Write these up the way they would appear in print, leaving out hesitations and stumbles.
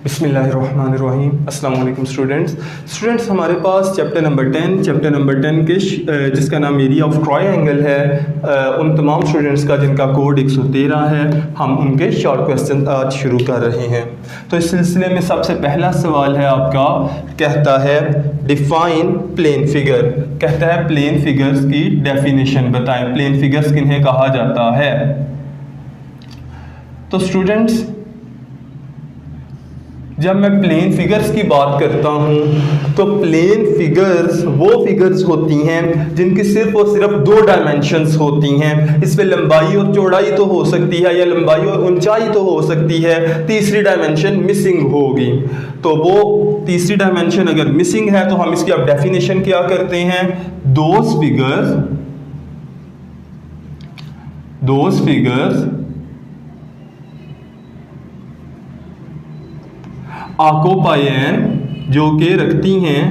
बिस्मिल्लाहिर्रहमानिर्रहीम। अस्सलाम वालेकुम स्टूडेंट्स हमारे पास चैप्टर नंबर 10 के जिसका नाम एरिया ऑफ ट्रायंगल है, उन तमाम स्टूडेंट्स का जिनका कोड 113 है, हम उनके शॉर्ट क्वेश्चन आज शुरू कर रहे हैं। तो इस सिलसिले में सबसे पहला सवाल है आपका, कहता है डिफाइन प्लेन फिगर। कहता है प्लेन फिगर्स की डेफिनेशन बताएं, प्लेन फिगर्स किन्हें कहा जाता है। तो स्टूडेंट्स जब मैं प्लेन फिगर्स की बात करता हूं तो प्लेन फिगर्स वो फिगर्स होती हैं जिनकी सिर्फ और सिर्फ दो डायमेंशंस होती हैं। इसमें लंबाई और चौड़ाई तो हो सकती है या लंबाई और ऊंचाई तो हो सकती है, तीसरी डायमेंशन मिसिंग होगी। तो वो तीसरी डायमेंशन अगर मिसिंग है तो हम इसकी अब डेफिनेशन क्या करते हैं, दोज फिगर्स ऑक्यूपाइन जो कि रखती हैं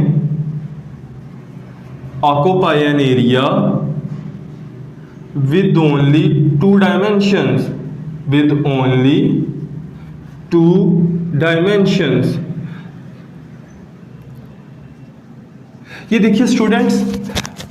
occupying area with only two dimensions. ये देखिए स्टूडेंट्स,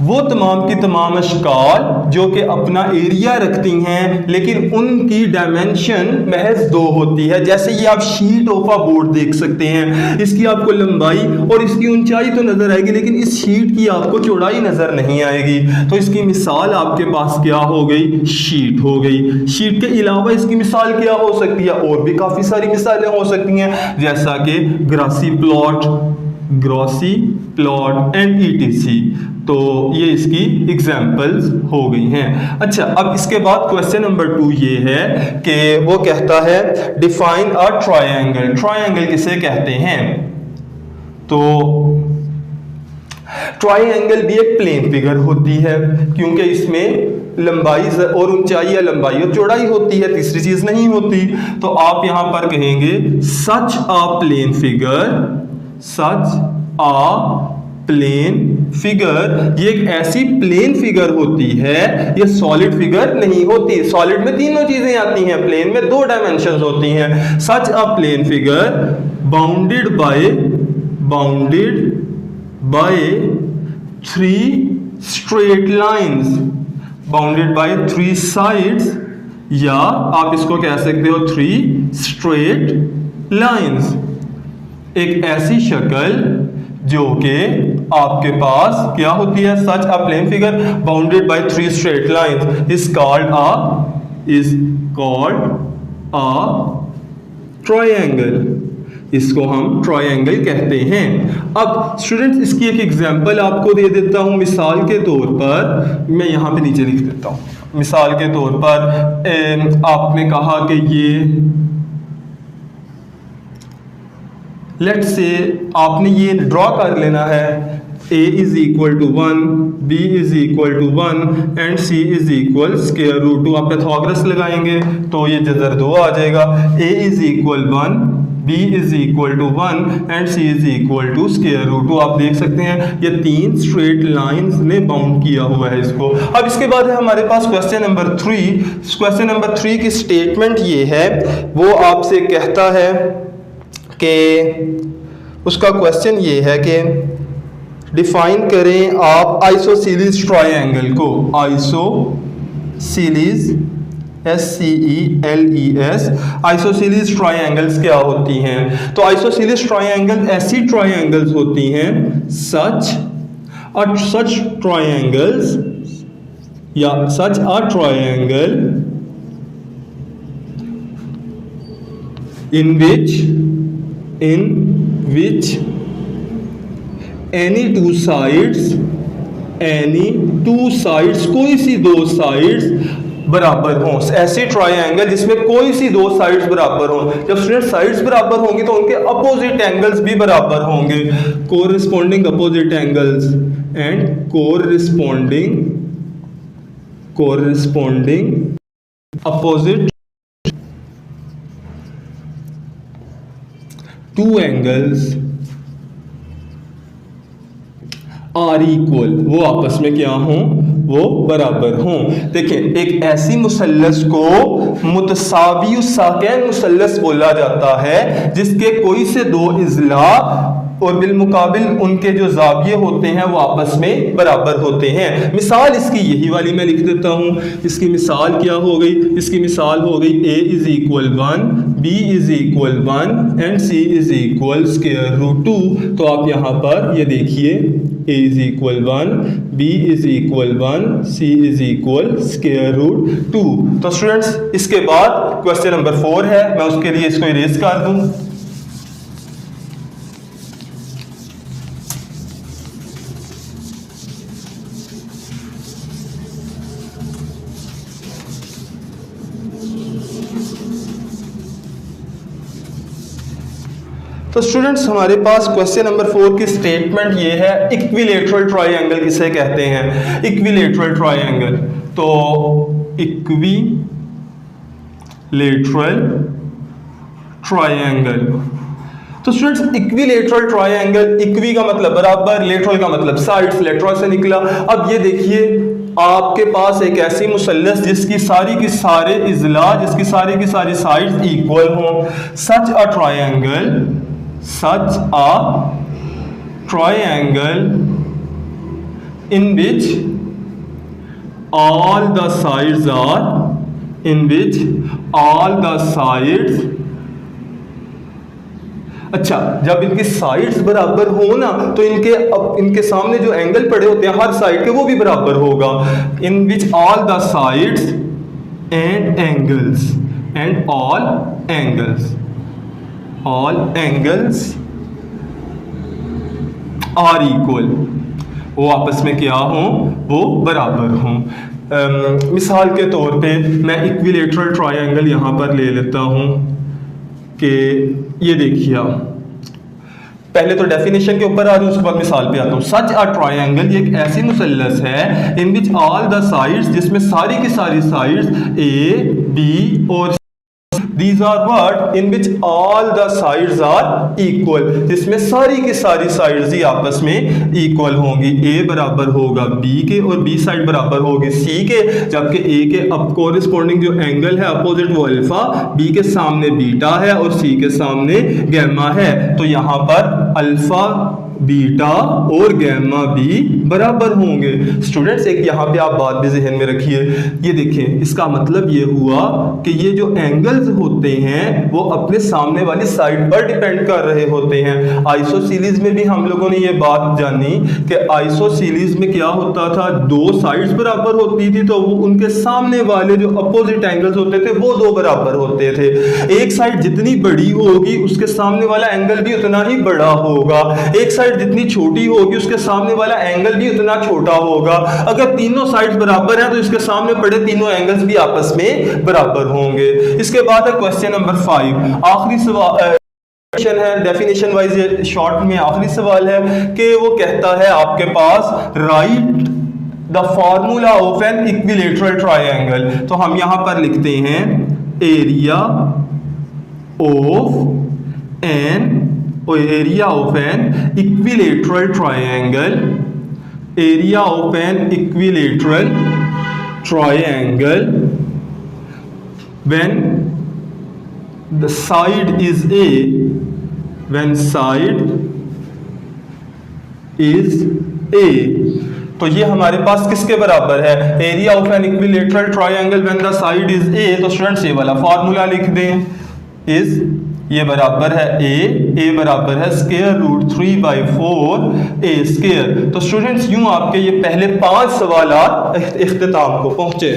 वो तमाम की तमाम अशकाल जो कि अपना एरिया रखती हैं लेकिन उनकी डायमेंशन महज दो होती है। जैसे ये आप शीट ऑफ अ बोर्ड देख सकते हैं, इसकी आपको लंबाई और इसकी ऊंचाई तो नजर आएगी लेकिन इस शीट की आपको चौड़ाई नजर नहीं आएगी। तो इसकी मिसाल आपके पास क्या हो गई, ट हो गई। शीट के अलावा इसकी मिसाल क्या हो सकती है, और भी काफी सारी मिसालें हो सकती हैं, जैसा कि ग्रासी प्लॉट एंड ईटीसी। तो ये इसकी एग्जाम्पल्स हो गई हैं। अच्छा, अब इसके बाद क्वेश्चन नंबर 2 ये है कि वो कहता है डिफाइन अ ट्रायंगल। ट्रायंगल किसे कहते हैं? तो ट्रायंगल भी एक प्लेन फिगर होती है क्योंकि इसमें लंबाई और ऊंचाई या लंबाई और चौड़ाई होती है, तीसरी चीज नहीं होती। तो आप यहां पर कहेंगे सच अ प्लेन फिगर। ये एक ऐसी प्लेन फिगर होती है, ये सॉलिड फिगर नहीं होती। सॉलिड में तीनों चीजें आती हैं, प्लेन में दो डायमेंशंस होती हैं। Such a plane figure bounded by 3 straight lines, bounded by 3 sides, या आप इसको कह सकते हो 3 स्ट्रेट लाइंस। एक ऐसी शक्ल जो कि आपके पास क्या होती है, such a plane figure bounded by 3 straight lines is called a triangle. इसको हम ट्रायंगल कहते हैं। अब स्टूडेंट्स इसकी एक एग्जांपल आपको दे देता हूं। मिसाल के तौर पर मैं यहां पे नीचे लिख देता हूं। मिसाल के तौर पर आपने कहा कि ये लेट्स से आपने ये ड्रॉ कर लेना है, a is equal to 1, b is equal to 1 and c is equal square root 2। आप पाइथागोरस लगाएंगे तो ये जजर 2 आ जाएगा। a is equal 1, b is equal to 1 and c is equal to square root 2। आप देख सकते हैं ये 3 स्ट्रेट लाइंस ने बाउंड किया हुआ है इसको। अब इसके बाद है हमारे पास क्वेश्चन नंबर 3। क्वेश्चन नंबर 3 की स्टेटमेंट ये है, वो आपसे कहता है कि उसका क्वेश्चन ये है कि डिफाइन करें आप आइसोसेलेस ट्रायंगल को। आइसोसेलेस SCELES आइसोसेलेस ट्रायंगल्स क्या होती हैं? तो आइसोसेलेस ट्रायंगल ऐसी ट्रायंगल्स होती हैं such a triangle in which any two sides कोई सी दो साइड्स बराबर हों। ऐसे ट्रायंगल जिसमें कोई सी दो साइड्स बराबर हों। जब स्टूडेंट साइड्स बराबर होंगी तो उनके अपोजिट एंगल्स भी बराबर होंगे। Corresponding opposite angles and corresponding opposite to angles are equal, वो आपस में क्या हों, वो बराबर हों। देखिए एक ऐसी मुसल्लस को मुतसावी साकैन मुसल्लस बोला जाता है जिसके कोई से दो इज़ला और बिलमुकाबिल उनके जो जाविये होते हैं वो आपस में बराबर होते हैं। मिसाल इसकी यही वाली मैं लिख देता हूँ। इसकी मिसाल क्या हो गई? इसकी मिसाल हो गई a is equal 1, b is equal 1 and c is equal square root 2। तो आप यहाँ पर ये देखिए a is equal 1, b is equal 1, c is equal square root 2। तो स्टूडेंट्स इसके बाद क्वेश्चन नंबर 4 है, मैं उसके लिए इसको इरेज कर दूँ। तो स्टूडेंट्स हमारे पास क्वेश्चन नंबर 4 की स्टेटमेंट ये है, इक्विलेटरल ट्रायंगल किसे कहते हैं? Equilateral triangle. तो इक्विलेटरल ट्रायंगल, तो स्टूडेंट्स इक्विलेटरल ट्रायंगल, इक्वी का मतलब बराबर, लेटरल का मतलब साइड्स, लेटरल से निकला। अब ये देखिए आपके पास एक ऐसी मुसल्लस जिसकी सारी की सारे इज़ला, जिसकी सारी की सारी साइड्स इक्वल हों। Such a triangle in which all the sides अच्छा, जब इनकी साइड्स बराबर हो ना तो इनके सामने जो एंगल पड़े होते हैं हर साइड के वो भी बराबर होगा। In which all the sides and all angles are equal, वो आपस में क्या हों? वो बराबर हों। मिसाल के तौर पे मैं इक्विलेटरल ट्रायंगल यहाँ पर ले लेता हूँ कि ये देखिए, पहले तो डेफिनेशन के ऊपर आ रहा हूँ, उसके बाद मिसाल पे आता हूँ। सच अ ट्रायंगल, ये एक ऐसी मुसल्लस है इन विच ऑल द साइड्स, जिसमें सारी की सारी साइड्स ए, बी और These are what? In which all the sides are equal, जिसमें सारी की सारी साइड्स ही आपस में इक्वल होंगी। A बराबर होगा B के और B साइड बराबर होगी C के, जबकि A के अब कोरिस्पोंडिंग जो एंगल है अपोजिट वो अल्फा, B के सामने बीटा है और C के सामने गैमा है। तो यहाँ पर अल्फा, बीटा और गैमा भी बराबर होंगे। स्टूडेंट्स एक यहाँ पे आप बात भी ज़हन में रखिए, ये देखें इसका मतलब ये हुआ कि ये जो एंगल्स होते हैं वो अपने सामने वाली साइड पर डिपेंड कर रहे होते हैं। आइसोसीलीज में भी हम लोगों ने ये बात जानी कि आइसोसीलीज में क्या होता था, दो साइड्स बराबर होती थी तो वो उनके सामने वाले जो अपोजिट एंगल्स होते थे वो दो बराबर होते थे। एक साइड जितनी बड़ी होगी उसके सामने वाला एंगल भी उतना ही बड़ा होगा, एक साइड जितनी छोटी होगी उसके सामने वाला एंगल भी उतना छोटा होगा। अगर तीनों साइड्स बराबर हैं तो इसके सामने पड़े तीनों एंगल्स भी आपस में बराबर होंगे। इसके बाद है क्वेश्चन नंबर 5, आखिरी सवाल है, डेफिनेशन वाइज शॉर्ट में आखिरी सवाल है कि वो कहता है आपके पास write the formula of an equilateral triangle. तो हम यहां पर लिखते हैं area of an equilateral triangle, area of an equilateral triangle when the side is A, when side is A, तो ये हमारे पास किसके बराबर है? Area of an equilateral triangle when the side is A। तो स्टूडेंट्स ये वाला फॉर्मूला लिख दें, इज ये बराबर है ए बराबर है स्क्वायर रूट 3/4 ए स्क्वायर। तो स्टूडेंट्स यूं आपके ये पहले 5 सवाल इख्तिताम को पहुंचे।